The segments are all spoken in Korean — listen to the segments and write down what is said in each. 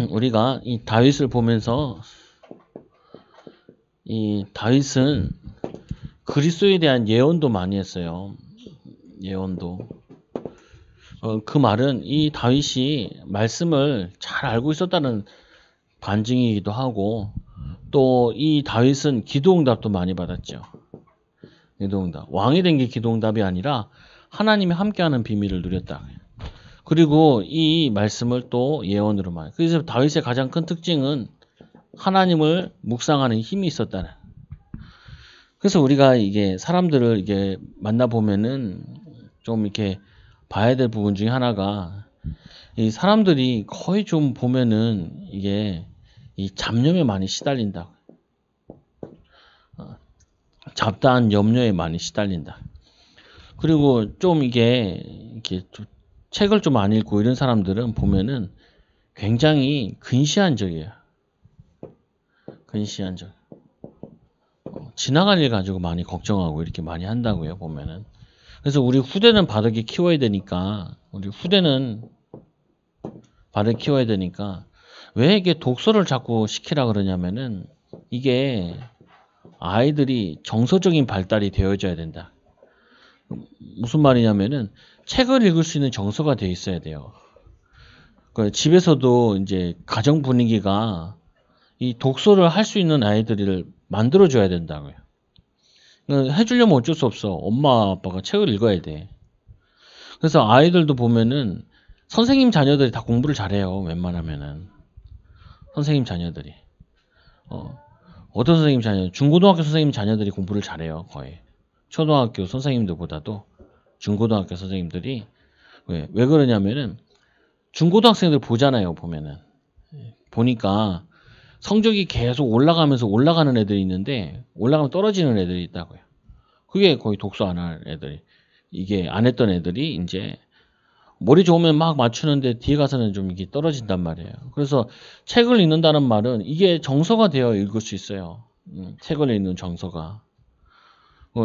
우리가 이 다윗을 보면서 이 다윗은 그리스도에 대한 예언도 많이 했어요. 예언도. 그 말은 이 다윗이 말씀을 잘 알고 있었다는 반증이기도 하고, 또 이 다윗은 기도응답도 많이 받았죠. 기도응답. 왕이 된 게 기도응답이 아니라 하나님이 함께하는 비밀을 누렸다. 그리고 이 말씀을 또 예언으로 말. 그래서 다윗의 가장 큰 특징은 하나님을 묵상하는 힘이 있었다는. 그래서 우리가 이게 사람들을 이게 만나 보면은 좀 이렇게 봐야 될 부분 중에 하나가, 이 사람들이 거의 좀 보면은 이게 이 잡념에 많이 시달린다. 잡다한 염려에 많이 시달린다. 그리고 좀 이게 이렇게 좀 책을 좀 안 읽고 이런 사람들은 보면은 굉장히 근시안적이에요. 근시안적. 지나갈 일 가지고 많이 걱정하고 이렇게 많이 한다고요, 보면은. 그래서 우리 후대는 바르게 키워야 되니까, 왜 이게 독서를 자꾸 시키라 그러냐면은, 이게 아이들이 정서적인 발달이 되어져야 된다. 무슨 말이냐면은, 책을 읽을 수 있는 정서가 되어 있어야 돼요. 집에서도 이제 가정 분위기가 이 독서를 할 수 있는 아이들을 만들어줘야 된다고요. 해주려면 어쩔 수 없어. 엄마 아빠가 책을 읽어야 돼. 그래서 아이들도 보면은 선생님 자녀들이 다 공부를 잘해요. 웬만하면은 선생님 자녀들이 어떤 선생님 자녀, 중고등학교 선생님 자녀들이 공부를 잘해요. 거의 초등학교 선생님들보다도 중고등학교 선생님들이. 왜 그러냐면은 중고등학생들 보잖아요. 보니까 성적이 계속 올라가는 애들이 있는데, 올라가면 떨어지는 애들이 있다고요. 그게 거의 독서 안 할 애들이, 이게 안 했던 애들이 이제 머리 좋으면 막 맞추는데 뒤에 가서는 좀 이게 떨어진단 말이에요. 그래서 책을 읽는다는 말은 이게 정서가 되어 읽을 수 있어요. 책을 읽는 정서가.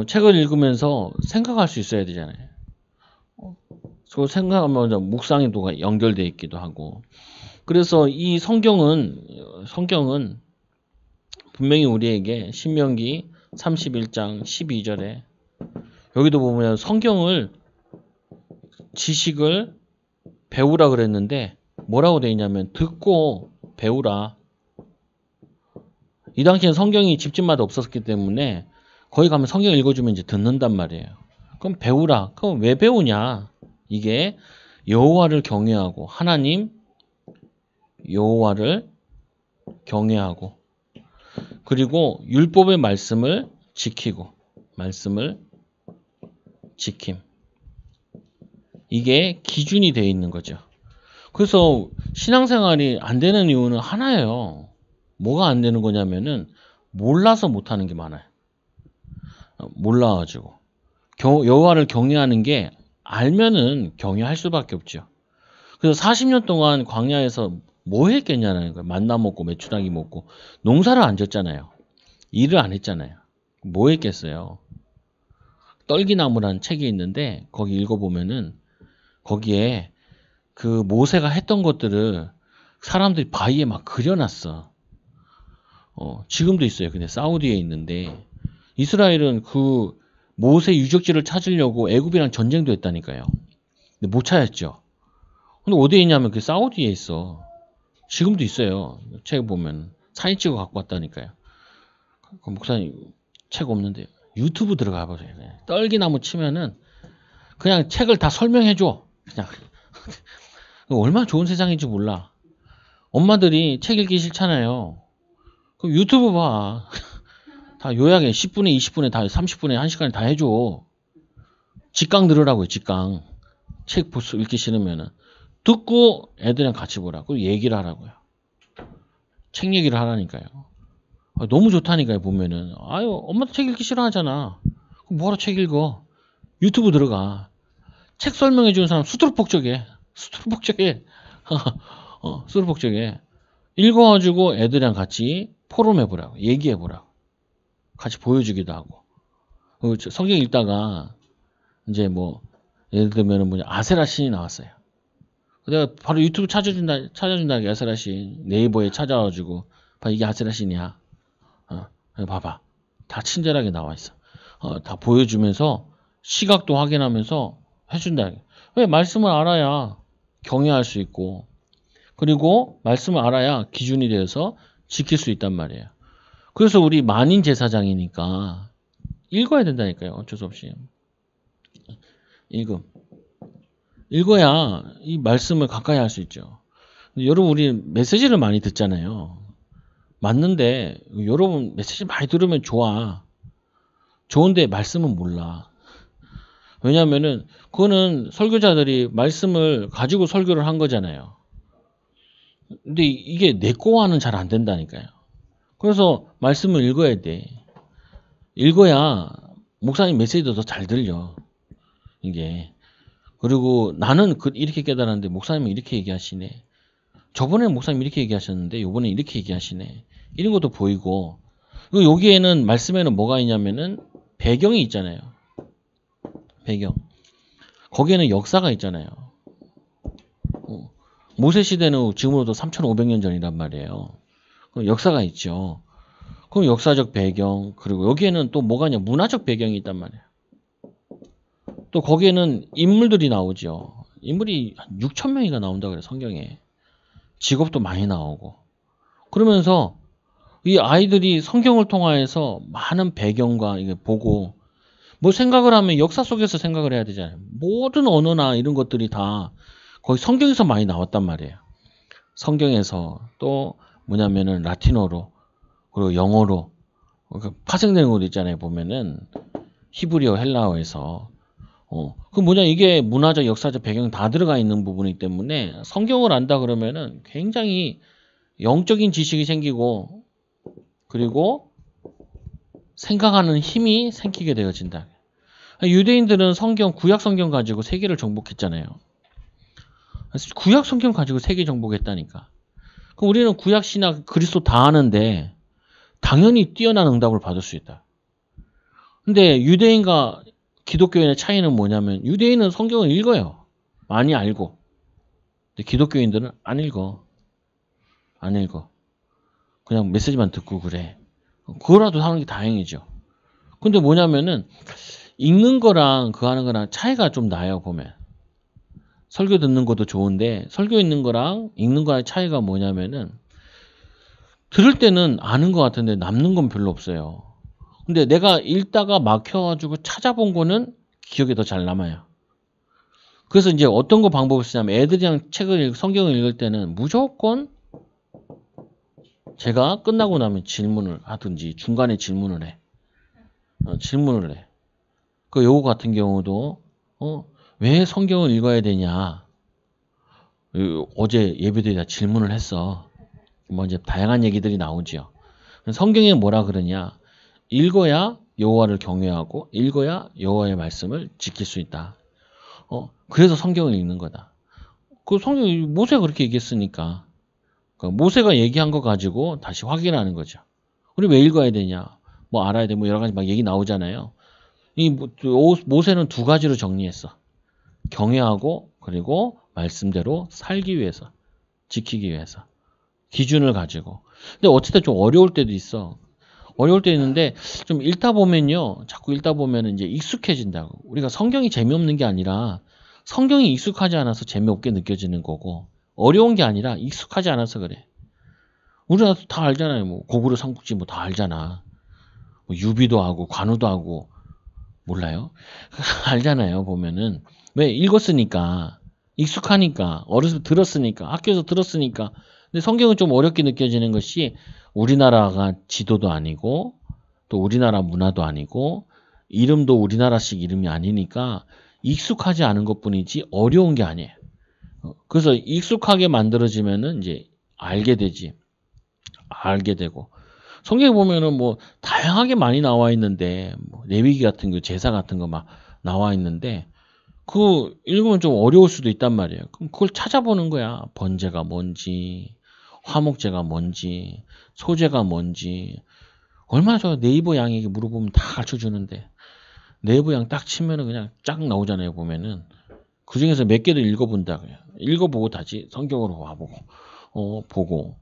책을 읽으면서 생각할 수 있어야 되잖아요. 그 생각하면 묵상도가 연결되어 있기도 하고. 그래서 이 성경은 분명히 우리에게 신명기 31장 12절에 여기도 보면 성경을 지식을 배우라 그랬는데 뭐라고 되어 있냐면 듣고 배우라. 이 당시엔 성경이 집집마다 없었기 때문에 거기 가면 성경 읽어주면 이제 듣는단 말이에요. 그럼 배우라. 그럼 왜 배우냐? 이게 여호와를 경외하고, 하나님 여호와를 경외하고, 그리고 율법의 말씀을 지키고, 지킴. 이게 기준이 되어 있는 거죠. 그래서 신앙생활이 안 되는 이유는 하나예요. 뭐가 안 되는 거냐면은 몰라서 못하는 게 많아요. 몰라가지고. 여호와를 경외하는 게 알면은 경외할 수밖에 없죠. 그래서 40년 동안 광야에서 뭐 했겠냐는 거예요. 만나 먹고 메추라기 먹고 농사를 안 졌잖아요. 일을 안 했잖아요. 뭐 했겠어요. 떨기나무라는 책이 있는데 거기 읽어보면은 거기에 그 모세가 했던 것들을 사람들이 바위에 막 그려놨어. 지금도 있어요. 근데 사우디에 있는데, 이스라엘은 그 모세 유적지를 찾으려고 애굽이랑 전쟁도 했다니까요. 근데 못 찾았죠. 근데 어디에 있냐면 그 사우디에 있어. 지금도 있어요. 책 보면 사진 찍어 갖고 왔다니까요. 그 목사님 책 없는데 유튜브 들어가 보세요. 떨기나무 치면은 그냥 책을 다 설명해줘. 그냥 얼마나 좋은 세상인지 몰라. 엄마들이 책 읽기 싫잖아요. 그럼 유튜브 봐. 다 요약해. 10분에 20분에 다 30분에 1시간에 다 해줘. 직강 들으라고요. 직강. 책 읽기 싫으면은 듣고 애들이랑 같이 보라고. 그리고 얘기를 하라고요. 책 얘기를 하라니까요. 너무 좋다니까요. 보면은 아유 엄마도 책 읽기 싫어하잖아. 그럼 뭐하러 책 읽어. 유튜브 들어가. 책 설명해 주는 사람 수두룩복적해. 수두룩복적해. 수두룩복적해. 읽어가지고 애들이랑 같이 포럼해보라고. 얘기해보라고. 같이 보여주기도 하고. 성경 읽다가 이제 뭐 예를 들면 뭐냐 아세라 신이 나왔어요. 내가 바로 유튜브 찾아준다, 아슬아시. 네이버에 찾아와가지고, 이게 아슬아시냐. 봐봐. 다 친절하게 나와 있어. 다 보여주면서, 시각도 확인하면서 해준다. 왜? 말씀을 알아야 경외할 수 있고, 그리고 말씀을 알아야 기준이 되어서 지킬 수 있단 말이에요. 그래서 우리 만인 제사장이니까 읽어야 된다니까요. 어쩔 수 없이. 읽어야 이 말씀을 가까이 할 수 있죠. 근데 여러분, 우리 메시지를 많이 듣잖아요. 맞는데 여러분 메시지 많이 들으면 좋아. 좋은데 말씀은 몰라. 왜냐면은 그거는 설교자들이 말씀을 가지고 설교를 한 거잖아요. 근데 이게 내 거와는 잘 안 된다니까요. 그래서 말씀을 읽어야 돼. 읽어야 목사님 메시지도 더 잘 들려. 이게. 그리고 나는 이렇게 깨달았는데 목사님은 이렇게 얘기하시네. 저번에 목사님 이렇게 얘기하셨는데 요번에 이렇게 얘기하시네. 이런 것도 보이고. 그리고 여기에는 말씀에는 뭐가 있냐면은 배경이 있잖아요. 배경. 거기에는 역사가 있잖아요. 모세 시대는 지금으로부터 3,500년 전이란 말이에요. 그럼 역사가 있죠. 그럼 역사적 배경, 그리고 여기에는 또 뭐가 있냐, 문화적 배경이 있단 말이에요. 또 거기에는 인물들이 나오죠. 인물이 한 6,000명이가 나온다고 그래요, 성경에. 직업도 많이 나오고. 그러면서 이 아이들이 성경을 통하여서 많은 배경과 이게 보고, 뭐 생각을 하면 역사 속에서 생각을 해야 되잖아요. 모든 언어나 이런 것들이 다 거기 성경에서 많이 나왔단 말이에요. 성경에서 또 뭐냐면은 라틴어로, 그리고 영어로 파생되는 것도 있잖아요. 보면은 히브리어, 헬라어에서. 그 뭐냐, 이게 문화적, 역사적 배경 다 들어가 있는 부분이기 때문에 성경을 안다 그러면은 굉장히 영적인 지식이 생기고, 그리고 생각하는 힘이 생기게 되어진다. 유대인들은 구약 성경 가지고 세계를 정복했잖아요. 구약 성경 가지고 세계 정복했다니까. 그럼 우리는 구약 신약 그리스도 다 아는데 당연히 뛰어난 응답을 받을 수 있다. 근데 유대인과 기독교인의 차이는 뭐냐면, 유대인은 성경을 읽어요. 많이 알고. 근데 기독교인들은 안 읽어. 그냥 메시지만 듣고 그래. 그거라도 하는 게 다행이죠. 근데 뭐냐면은 읽는 거랑 그거 하는 거랑 차이가 좀 나요, 보면. 설교 듣는 것도 좋은데 설교 읽는 거랑 읽는 거의 차이가 뭐냐면은, 들을 때는 아는 것 같은데 남는 건 별로 없어요. 근데 내가 읽다가 막혀가지고 찾아본 거는 기억에 더 잘 남아요. 그래서 이제 어떤 거 방법을 쓰냐면, 애들이랑 성경을 읽을 때는 무조건 제가 끝나고 나면 질문을 하든지 중간에 질문을 해. 그 요거 같은 경우도 왜 성경을 읽어야 되냐. 어제 예배들이 다 질문을 했어. 뭐 이제 다양한 얘기들이 나오죠. 성경에 뭐라 그러냐. 읽어야 여호와를 경외하고 읽어야 여호와의 말씀을 지킬 수 있다. 그래서 성경을 읽는 거다. 그 성경 모세가 그렇게 얘기했으니까. 그러니까 모세가 얘기한 거 가지고 다시 확인하는 거죠. 우리 왜 읽어야 되냐. 뭐 알아야 돼. 뭐 여러 가지 막 얘기 나오잖아요. 모세는 두 가지로 정리했어. 경외하고 그리고 말씀대로 살기 위해서, 지키기 위해서. 기준을 가지고. 근데 어쨌든 좀 어려울 때도 있어. 어려울 때 있는데 좀 읽다 보면요. 자꾸 읽다 보면 이제 익숙해진다고. 우리가 성경이 재미없는 게 아니라 성경이 익숙하지 않아서 재미없게 느껴지는 거고, 어려운 게 아니라 익숙하지 않아서 그래. 우리나라 다 알잖아요. 뭐 고구려 삼국지 뭐 다 알잖아. 뭐 유비도 하고 관우도 하고. 몰라요? 알잖아요. 보면은. 왜? 읽었으니까. 익숙하니까. 어렸을 때 들었으니까. 학교에서 들었으니까. 근데 성경은 좀 어렵게 느껴지는 것이, 우리나라가 지도도 아니고 또 우리나라 문화도 아니고 이름도 우리나라식 이름이 아니니까 익숙하지 않은 것뿐이지 어려운 게 아니에요. 그래서 익숙하게 만들어지면은 이제 알게 되고. 성경에 보면은 뭐 다양하게 많이 나와 있는데, 뭐 레위기 같은 거, 제사 같은 거 막 나와 있는데, 그거 읽으면 좀 어려울 수도 있단 말이에요. 그럼 그걸 찾아보는 거야. 번제가 뭔지, 화목제가 뭔지, 소제가 뭔지. 얼마나 좋아. 네이버 양에게 물어보면 다 가르쳐 주는데, 네이버 양 딱 치면은 그냥 쫙 나오잖아요. 보면은 그 중에서 몇 개를 읽어본다. 그래요. 읽어보고 다시 성경으로 와보고, 보고.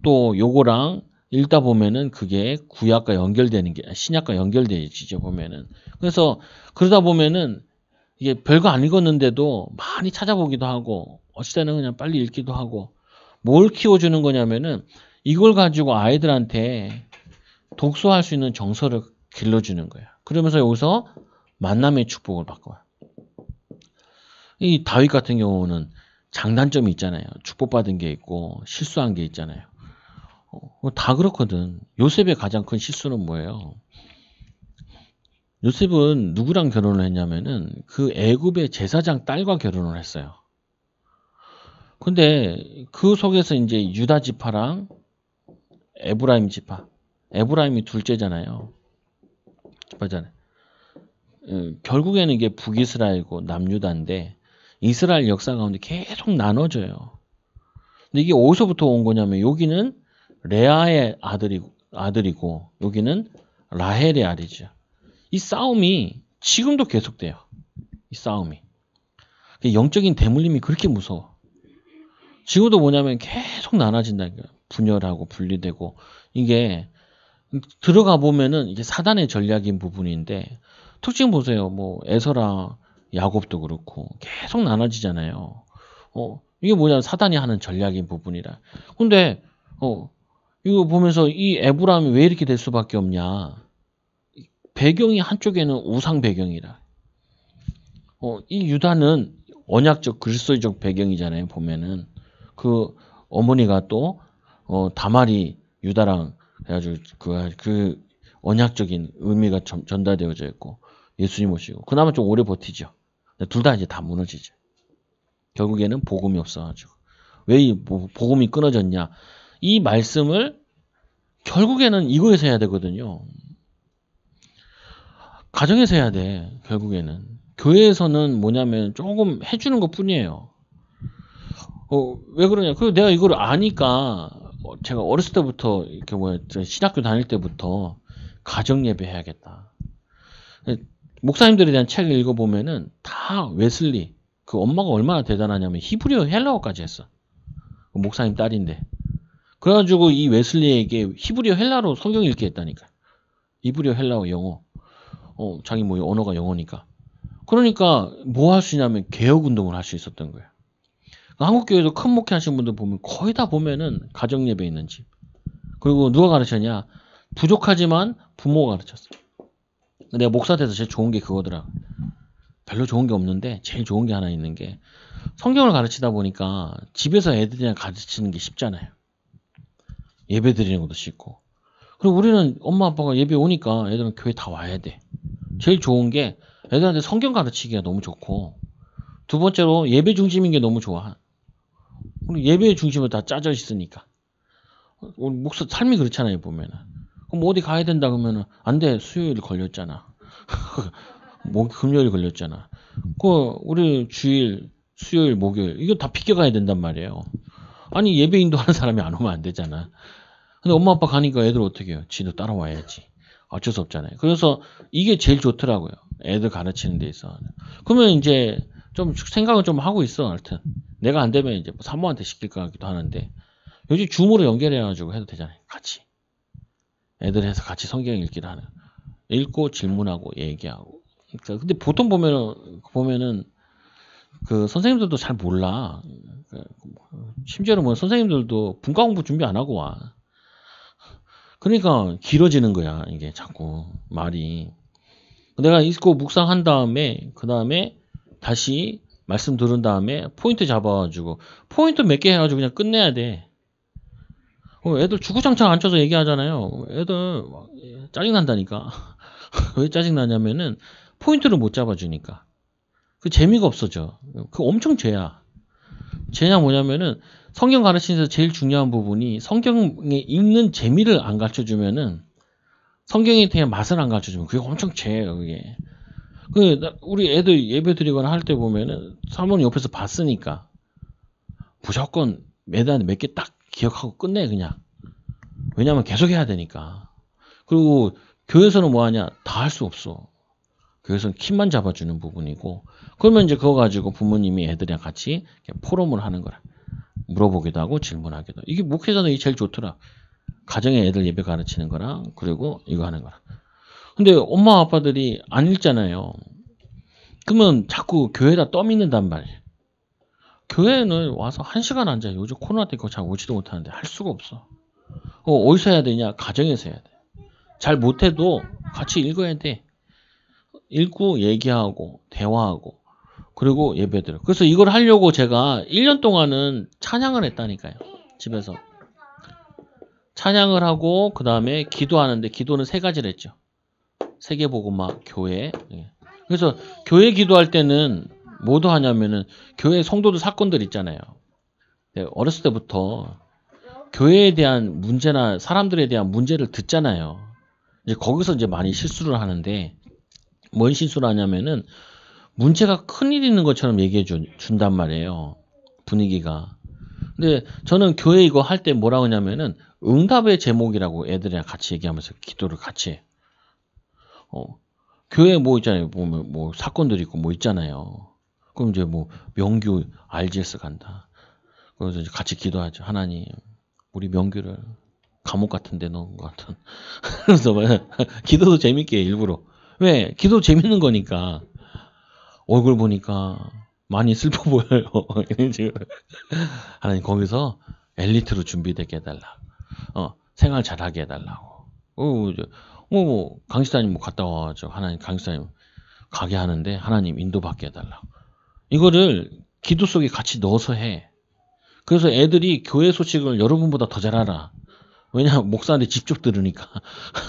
또 요거랑 읽다 보면은 그게 구약과 연결되는 게, 신약과 연결되지죠, 보면은. 그래서 그러다 보면은 이게 별거 안 읽었는데도 많이 찾아보기도 하고, 어찌 때는 그냥 빨리 읽기도 하고, 뭘 키워주는 거냐면은 이걸 가지고 아이들한테 독서할 수 있는 정서를 길러주는 거예요. 그러면서 여기서 만남의 축복을 바꿔요. 이 다윗 같은 경우는 장단점이 있잖아요. 축복받은 게 있고 실수한 게 있잖아요. 다 그렇거든. 요셉의 가장 큰 실수는 뭐예요? 요셉은 누구랑 결혼을 했냐면은 그 애굽의 제사장 딸과 결혼을 했어요. 근데 그 속에서 이제 유다 지파랑 에브라임 지파, 에브라임이 둘째잖아요. 지파잖아요. 결국에는 이게 북이스라엘고 남유다인데 이스라엘 역사 가운데 계속 나눠져요. 근데 이게 어디서부터 온 거냐면 여기는 레아의 아들이고 여기는 라헬의 아들이죠. 이 싸움이 지금도 계속돼요. 이 싸움이. 영적인 대물림이 그렇게 무서워. 지금도 뭐냐면 계속 나눠진다는 거예요. 분열하고 분리되고 이게 들어가 보면은 이게 사단의 전략인 부분인데 특징 보세요. 뭐 에서라 야곱도 그렇고 계속 나눠지잖아요. 이게 뭐냐 사단이 하는 전략인 부분이라. 근데 이거 보면서 이 에브라임이 왜 이렇게 될 수밖에 없냐? 배경이 한쪽에는 우상 배경이라. 이 유다는 언약적 그리스도적 배경이잖아요. 보면은 그 어머니가 또 다말이 유다랑 해가지고 그 언약적인 의미가 전달되어져 있고 예수님 오시고 그나마 좀 오래 버티죠. 둘 다 이제 다 무너지죠. 결국에는 복음이 없어가지고 왜 이 복음이 끊어졌냐? 이 말씀을 결국에는 이거에서 해야 되거든요. 가정에서 해야 돼. 결국에는 교회에서는 뭐냐면 조금 해주는 것 뿐이에요. 왜 그러냐? 그 내가 이걸 아니까 제가 어렸을 때부터 이렇게 신학교 다닐 때부터 가정 예배 해야겠다. 목사님들에 대한 책을 읽어보면은 다 웨슬리 그 엄마가 얼마나 대단하냐면 히브리어 헬라어까지 했어. 목사님 딸인데. 그래가지고 이 웨슬리에게 히브리어 헬라로 성경 읽게 했다니까. 히브리어 헬라어 영어. 자기 뭐 언어가 영어니까. 그러니까 뭐 할 수 있냐면 개혁 운동을 할 수 있었던 거예요. 한국 교회도 큰 목회 하시는 분들 보면 거의 다 보면은 가정 예배 있는 집. 그리고 누가 가르쳤냐? 부족하지만 부모가 가르쳤어. 내가 목사 돼서 제일 좋은 게 그거더라. 별로 좋은 게 없는데 제일 좋은 게 하나 있는 게 성경을 가르치다 보니까 집에서 애들이랑 가르치는 게 쉽잖아요. 예배 드리는 것도 쉽고. 그리고 우리는 엄마 아빠가 예배 오니까 애들은 교회 다 와야 돼. 제일 좋은 게 애들한테 성경 가르치기가 너무 좋고 두 번째로 예배 중심인 게 너무 좋아. 우리 예배 중심으로 다 짜져 있으니까. 우리 목사 삶이 그렇잖아요 보면은. 그럼 어디 가야 된다 그러면은 안 돼. 수요일 걸렸잖아. 금요일 걸렸잖아. 우리 주일, 수요일, 목요일 이거 다 비껴가야 된단 말이에요. 아니 예배 인도하는 사람이 안 오면 안 되잖아. 근데 엄마 아빠 가니까 애들 어떻게 해요? 지도 따라와야지. 어쩔 수 없잖아요. 그래서 이게 제일 좋더라고요. 애들 가르치는 데 있어. 그러면 이제 좀 생각을 좀 하고 있어. 하여튼 내가 안 되면 이제 사모한테 시킬 것 같기도 하는데 요즘 줌으로 연결해가지고 해도 되잖아요. 같이 애들 해서 같이 성경 읽기를 하는. 읽고 질문하고 얘기하고. 그러니까 근데 보통 보면은 그 선생님들도 잘 몰라. 심지어는 뭐 선생님들도 분과 공부 준비 안 하고 와. 그러니까 길어지는 거야 이게 자꾸 말이. 내가 읽고 묵상한 다음에 그 다음에 다시 말씀 들은 다음에 포인트 잡아가지고 포인트 몇 개 해가지고 그냥 끝내야 돼. 애들 주구장창 앉혀서 얘기하잖아요. 애들 짜증난다니까. 왜 짜증나냐면은 포인트를 못 잡아주니까. 그 재미가 없어져. 그 엄청 죄야. 죄냐 뭐냐면은 성경 가르치면서 제일 중요한 부분이 성경에 읽는 재미를 안 가르쳐주면은 성경에 대한 맛을 안 가르쳐주면 그게 엄청 죄예요. 그게. 우리 애들 예배 드리거나 할 때 보면은 사모님 옆에서 봤으니까 무조건 매단 몇 개 딱 기억하고 끝내 그냥. 왜냐면 계속 해야 되니까. 그리고 교회에서는 뭐 하냐? 다 할 수 없어. 교회에서는 kit만 잡아주는 부분이고, 그러면 이제 그거 가지고 부모님이 애들이랑 같이 포럼을 하는 거라. 물어보기도 하고 질문하기도 하고. 이게 목회자는 이게 제일 좋더라. 가정에 애들 예배 가르치는 거랑 그리고 이거 하는 거랑. 근데 엄마 아빠들이 안 읽잖아요. 그러면 자꾸 교회에다 떠밀는단 말이에요. 교회는 와서 1시간 앉아요. 요즘 코로나 때문에 잘 오지도 못하는데 할 수가 없어. 어디서 해야 되냐? 가정에서 해야 돼. 잘 못해도 같이 읽어야 돼. 읽고 얘기하고 대화하고 그리고 예배드려. 그래서 이걸 하려고 제가 1년 동안은 찬양을 했다니까요. 집에서. 찬양을 하고 그 다음에 기도하는데 기도는 3가지를 했죠. 세계복음화 교회. 그래서 교회 기도할 때는 뭐도 하냐면은 교회 성도들 사건들 있잖아요. 어렸을 때부터 교회에 대한 문제나 사람들에 대한 문제를 듣잖아요. 이제 거기서 이제 많이 실수를 하는데 뭔 실수를 하냐면은 문제가 큰일 있는 것처럼 얘기해 준단 말이에요. 분위기가. 근데 저는 교회 이거 할 때 뭐라고 하냐면은 응답의 제목이라고 애들이랑 같이 얘기하면서 기도를 같이 해. 교회 뭐 있잖아요. 뭐 사건들 있고 뭐 있잖아요. 그럼 이제 뭐 명규 RGS 간다. 그래서 이제 같이 기도하죠. 하나님, 우리 명규를 감옥 같은 데 넣은 것 같은. 그래서 기도도 재밌게 해, 일부러. 왜? 기도 재밌는 거니까. 얼굴 보니까 많이 슬퍼 보여요. 하나님 거기서 엘리트로 준비되게 해달라고. 생활 잘하게 해달라고. 강시사님 뭐 갔다 와가지고 하나님 강시사님 가게 하는데 하나님 인도받게 해달라고. 이거를 기도 속에 같이 넣어서 해. 그래서 애들이 교회 소식을 여러분보다 더 잘 알아. 왜냐하면 목사한테 직접 들으니까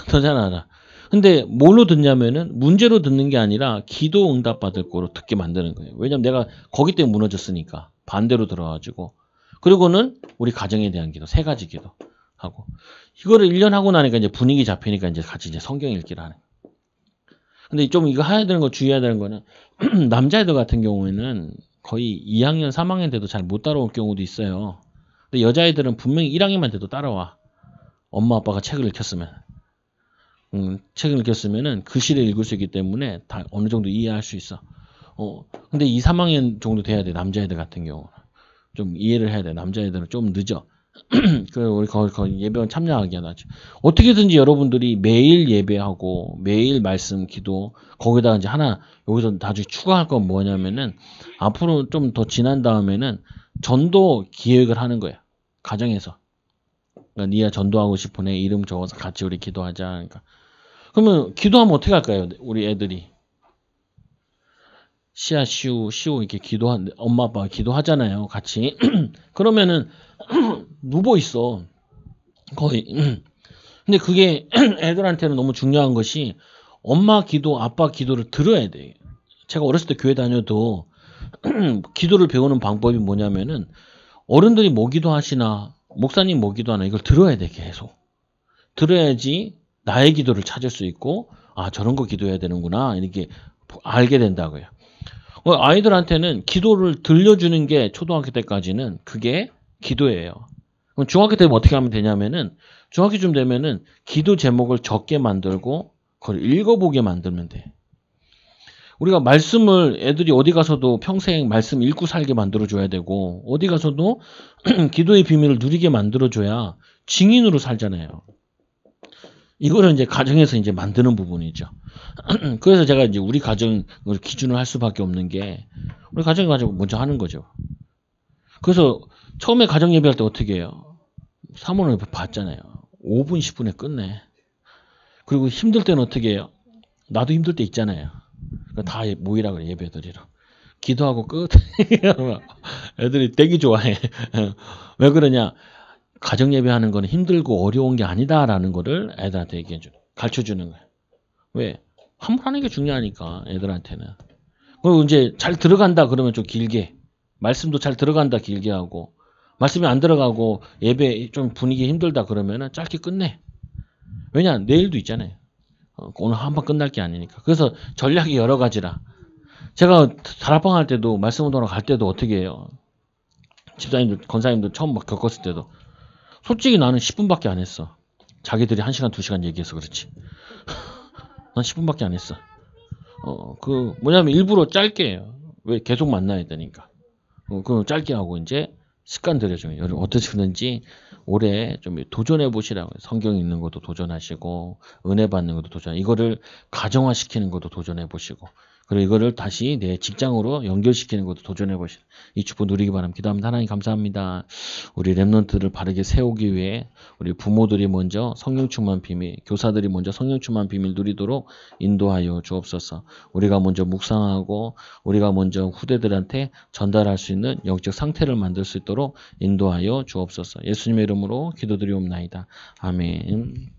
더 잘 알아. 근데 뭘로 듣냐면은 문제로 듣는 게 아니라 기도 응답 받을 거로 듣게 만드는 거예요. 왜냐면 내가 거기 때문에 무너졌으니까 반대로 들어가지고. 그리고는 우리 가정에 대한 기도 3가지 기도 하고. 이거를 1년 하고 나니까 이제 분위기 잡히니까 이제 같이 이제 성경 읽기를 하는. 근데 좀 이거 해야 되는 거 주의해야 되는 거는 남자애들 같은 경우에는 거의 2학년, 3학년 돼도 잘 못 따라올 경우도 있어요. 근데 여자애들은 분명히 1학년만 돼도 따라와. 엄마 아빠가 책을 읽혔으면. 책을 읽혔으면은 글씨를 읽을 수 있기 때문에 다 어느 정도 이해할 수 있어. 근데 2, 3학년 정도 돼야 돼. 남자애들 같은 경우는. 좀 이해를 해야 돼. 남자애들은 좀 늦어. 그래서 우리 거기 예배원 참여하게 하죠. 어떻게든지 여러분들이 매일 예배하고 매일 말씀 기도 거기다가 이제 하나 여기서 나중에 추가할 건 뭐냐면은 앞으로 좀 더 지난 다음에는 전도 기획을 하는 거야. 가정에서. 그러니까 니야 전도하고 싶으네. 이름 적어서 같이 우리 기도하자. 그러니까 그러면 기도하면 어떻게 할까요? 우리 애들이 시우 이렇게 엄마 아빠가 기도하잖아요. 같이. 그러면은 누워 있어. 거의. 근데 그게 애들한테는 너무 중요한 것이 엄마 기도, 아빠 기도를 들어야 돼. 제가 어렸을 때 교회 다녀도 기도를 배우는 방법이 뭐냐면은 어른들이 뭐 기도하시나 목사님 뭐 기도하나 이걸 들어야 돼. 계속. 들어야지 나의 기도를 찾을 수 있고 아 저런 거 기도해야 되는구나 이렇게 알게 된다고요. 아이들한테는 기도를 들려주는 게 초등학교 때까지는 그게 기도예요. 그럼 중학교 때면 어떻게 하면 되냐면은 중학교쯤 되면은 기도 제목을 적게 만들고 그걸 읽어보게 만들면 돼. 우리가 말씀을 애들이 어디 가서도 평생 말씀 읽고 살게 만들어줘야 되고 어디 가서도 기도의 비밀을 누리게 만들어줘야 증인으로 살잖아요. 이거를 이제 가정에서 이제 만드는 부분이죠. 그래서 제가 이제 우리 가정을 기준을 할 수밖에 없는 게 우리 가정을 가지고 먼저 하는 거죠. 그래서 처음에 가정 예배할 때 어떻게 해요? 사모를 봤잖아요. 5분, 10분에 끝내. 그리고 힘들 때는 어떻게 해요? 나도 힘들 때 있잖아요. 다 모이라 그래, 예배 드리러. 기도하고 끝. 애들이 되게 좋아해. 왜 그러냐? 가정 예배하는 거는 힘들고 어려운 게 아니다라는 거를 애들한테 가르쳐 주는 거야. 왜? 한 번 하는 게 중요하니까 애들한테는. 그리고 이제 잘 들어간다 그러면 좀 길게. 말씀도 잘 들어간다 길게 하고. 말씀이 안 들어가고 예배 좀 분위기 힘들다 그러면은 짧게 끝내. 왜냐? 내일도 있잖아요. 오늘 한 번 끝날 게 아니니까. 그래서 전략이 여러 가지라. 제가 다락방 할 때도 말씀 운동하러 갈 때도 어떻게 해요? 집사님들, 권사님들 처음 막 겪었을 때도 솔직히 나는 10분밖에 안 했어. 자기들이 1시간, 2시간 얘기해서 그렇지. 난 10분밖에 안 했어. 뭐냐면 일부러 짧게 해요. 왜 계속 만나야 되니까. 그 짧게 하고 이제 습관 들여주면 여러분 어떠시든지 올해 좀 도전해 보시라고요. 성경 읽는 것도 도전하시고 은혜 받는 것도 도전. 이거를 가정화시키는 것도 도전해 보시고 그리고 이거를 다시 내 직장으로 연결시키는 것도 도전해 보시라. 이 축복 누리기 바랍니다. 기도합니다. 하나님 감사합니다. 우리 렘넌트를 바르게 세우기 위해 우리 부모들이 먼저 성령 충만 비밀, 교사들이 먼저 성령 충만 비밀 누리도록 인도하여 주옵소서. 우리가 먼저 묵상하고 우리가 먼저 후대들한테 전달할 수 있는 영적 상태를 만들 수 있도록 인도하여 주옵소서. 예수님의 이름으로 기도드리옵나이다. 아멘.